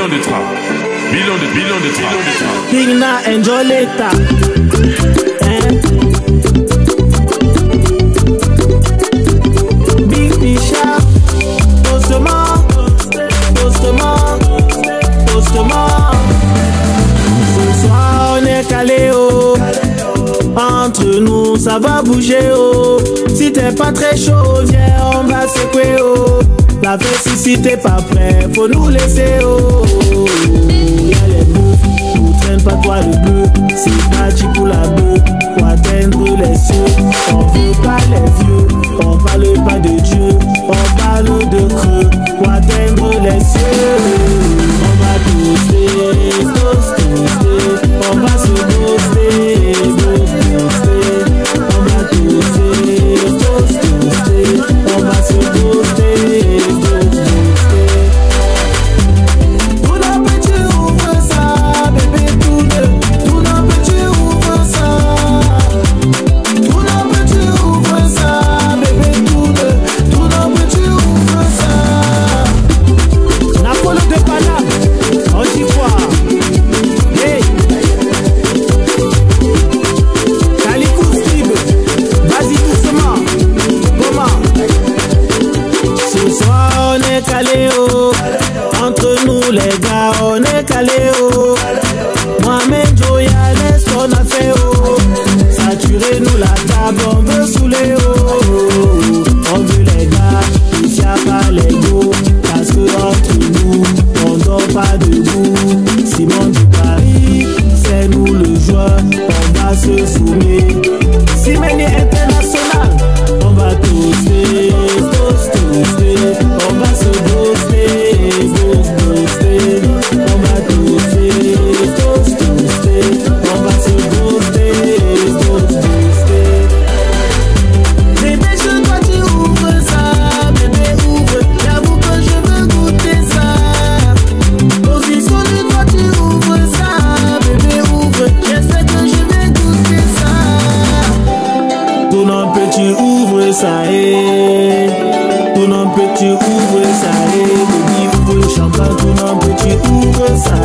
bilan de trappe. Bilan de trappe. Digna Enjoleta. Big Fisha. Postement. Ce soir on est calé oh. Entre nous ça va bouger oh. Si t'es pas très chaud viens on va secouer oh. La fête si t'es pas prêt faut nous laisser oh. Y'a les bœufs, nous traîne pas toi le bleu. C'est parti pour la bœuf, pour atteindre les cieux. On veut pas les vieux, on parle pas de Dieu. On parle de creux, pour atteindre les cieux. On va toaster, toaster. On va se toaster, toaster. On va toaster, toaster. On va se toaster, toaster. Tout d'un petit ouvre ça, bébé tout d'un petit ouvre ça. Tout d'un petit ouvre ça, bébé tout d'un petit ouvre ça. Napolo de Paname, on dit quoi? Hey, Calico Stib, vas-y doucement, comment? Ce soir on est calé oh. Entre nous les gars on est calé oh. Mohamed Joya laisse ton affaire oh. Saturer nous la table on veut saouler oh. On veut les gars, il n'y a pas les go. Parce que entre nous on dort pas debout. Simon du Paris, c'est nous le joueur. On va se soumettre. Simeni international. On va toaster, toaster. On va se toaster, toaster. On va toaster, toaster. On va se toaster, toaster. Bébé, je dois tu ouvres ça. Bébé, ouvre. J'avoue que je veux goûter ça. Position de toi, tu ouvres ça. Bébé, ouvre. Je sais que je vais goûter ça. Tout non petit ouvre ça. Tout non petit ouvre ça. Baby, ouvre le champagne. Tout non petit ouvre ça.